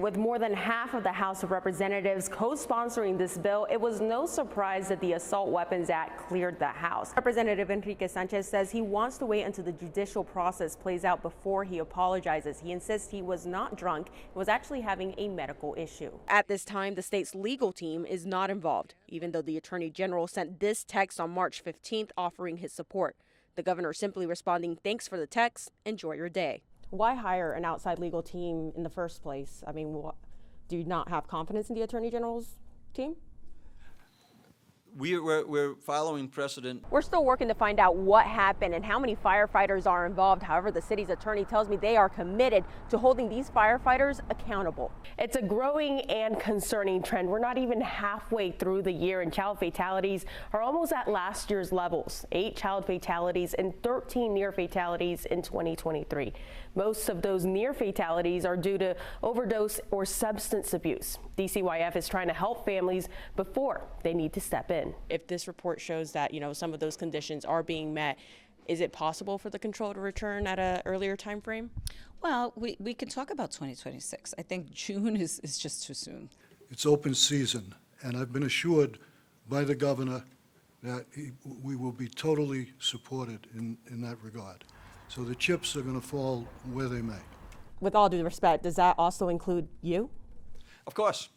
with more than half of the House of Representatives co-sponsoring this bill, it was no surprise that the Assault Weapons Act cleared the House. Representative Enrique Sanchez says he wants to wait until the judicial process plays out before he apologizes. He insists he was not drunk and was actually having a medical issue. At this time, the state's legal team is not involved, even though the Attorney General sent this text on March 15th offering his support. The governor simply responding, "Thanks for the text. Enjoy your day." Why hire an outside legal team in the first place? I mean, do you not have confidence in the Attorney General's team? We're following precedent. We're still working to find out what happened and how many firefighters are involved. However, the city's attorney tells me they are committed to holding these firefighters accountable. It's a growing and concerning trend. We're not even halfway through the year and child fatalities are almost at last year's levels. 8 child fatalities and 13 near fatalities in 2023. Most of those near fatalities are due to overdose or substance abuse. DCYF is trying to help families before they need to step in. If this report shows that, some of those conditions are being met, is it possible for the control to return at an earlier time frame? Well, we could talk about 2026. I think June is just too soon. It's open season, and I've been assured by the governor that we will be totally supported in that regard. So the chips are going to fall where they may. With all due respect, does that also include you? Of course.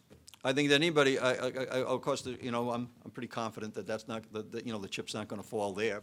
I think that anybody, of course, I'm pretty confident that that's not, the chip's not going to fall there.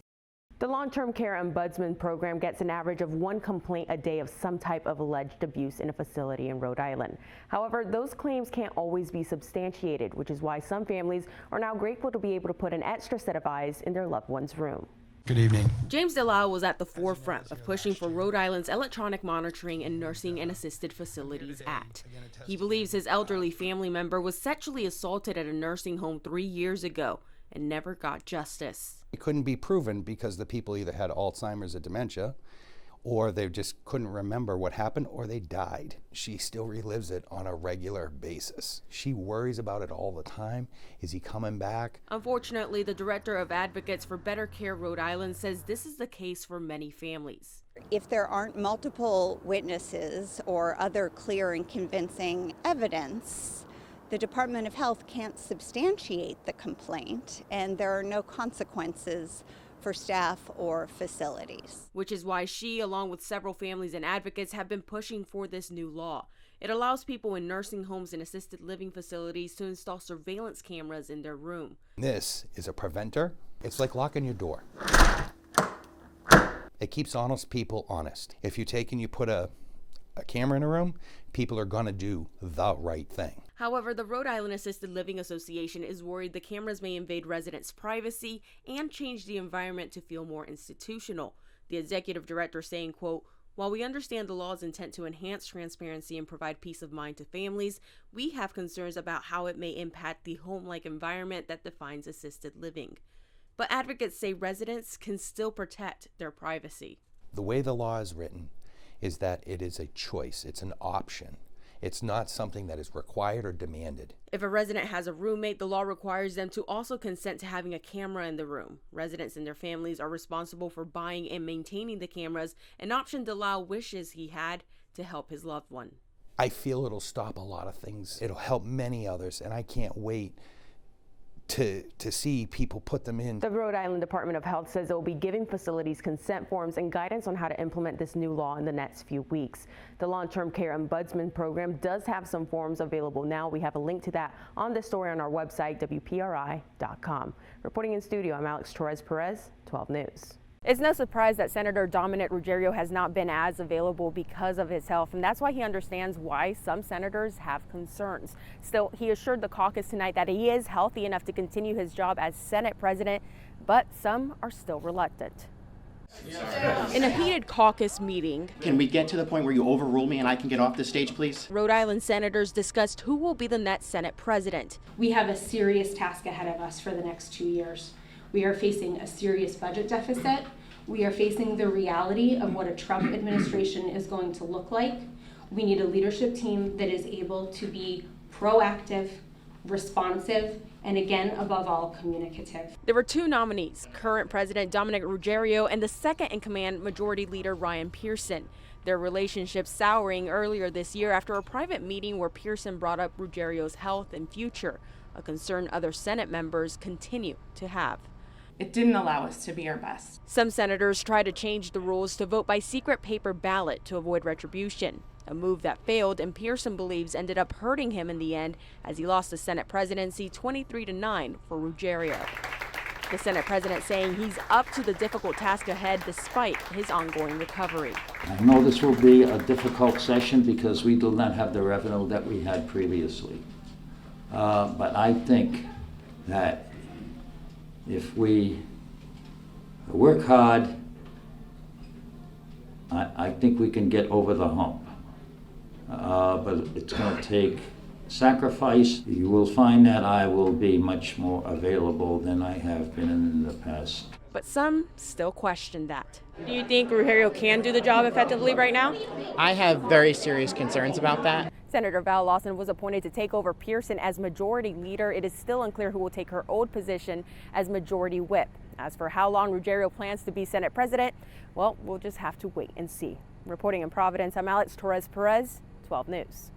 The long-term care ombudsman program gets an average of 1 complaint a day of some type of alleged abuse in a facility in Rhode Island. However, those claims can't always be substantiated, which is why some families are now grateful to be able to put an extra set of eyes in their loved one's room. Good evening. James DeLisle was at the forefront of pushing for Rhode Island's Electronic Monitoring and Nursing and Assisted Facilities Act. He believes his elderly family member was sexually assaulted at a nursing home 3 years ago and never got justice. It couldn't be proven because the people either had Alzheimer's or dementia, or they just couldn't remember what happened, or they died. She still relives it on a regular basis. She worries about it all the time. Is he coming back? Unfortunately, the director of Advocates for Better Care Rhode Island says this is the case for many families. If there aren't multiple witnesses or other clear and convincing evidence, the Department of Health can't substantiate the complaint, and there are no consequences for staff or facilities. Which is why she, along with several families and advocates, have been pushing for this new law. It allows people in nursing homes and assisted living facilities to install surveillance cameras in their room. This is a preventer. It's like locking your door. It keeps honest people honest. If you take and you put a camera in a room, people are going to do the right thing. However, the Rhode Island Assisted Living Association is worried the cameras may invade residents' privacy and change the environment to feel more institutional. The executive director saying, quote, "While we understand the law's intent to enhance transparency and provide peace of mind to families, we have concerns about how it may impact the home-like environment that defines assisted living." But advocates say residents can still protect their privacy. The way the law is written is that it is a choice. It's an option. It's not something that is required or demanded. If a resident has a roommate, the law requires them to also consent to having a camera in the room. Residents and their families are responsible for buying and maintaining the cameras, an option DeLisle wishes he had to help his loved one. I feel it'll stop a lot of things. It'll help many others, and I can't wait to see people put them in. The Rhode Island Department of Health says it will be giving facilities consent forms and guidance on how to implement this new law in the next few weeks. The long-term care ombudsman program does have some forms available now. We have a link to that on the story on our website, WPRI.com. Reporting in studio, I'm Torres-Perez, 12 News. It's no surprise that Senator Dominic Ruggiero has not been as available because of his health, and that's why he understands why some senators have concerns. Still, he assured the caucus tonight that he is healthy enough to continue his job as Senate president, but some are still reluctant. In a heated caucus meeting, can we get to the point where you overrule me and I can get off the stage, please? Rhode Island senators discussed who will be the next Senate president. We have a serious task ahead of us for the next 2 years. We are facing a serious budget deficit. We are facing the reality of what a Trump administration is going to look like. We need a leadership team that is able to be proactive, responsive, and again, above all, communicative. There were two nominees, current President Dominic Ruggerio and the second in command Majority Leader Ryan Pearson. Their relationship souring earlier this year after a private meeting where Pearson brought up Ruggerio's health and future, a concern other Senate members continue to have. It didn't allow us to be our best. Some senators tried to change the rules to vote by secret paper ballot to avoid retribution, a move that failed and Pearson believes ended up hurting him in the end as he lost the Senate presidency 23-9 for Ruggerio. The Senate president saying he's up to the difficult task ahead despite his ongoing recovery. I know this will be a difficult session because we do not have the revenue that we had previously. But I think that if we work hard, I think we can get over the hump. But it's going to take sacrifice. You will find that I will be much more available than I have been in the past. But some still question that. Do you think Ruggerio can do the job effectively right now? I have very serious concerns about that. Senator Val Lawson was appointed to take over Pearson as Majority Leader. It is still unclear who will take her old position as Majority Whip. As for how long Ruggerio plans to be Senate President, well, we'll just have to wait and see. Reporting in Providence, I'm Alex Torres-Perez, 12 News.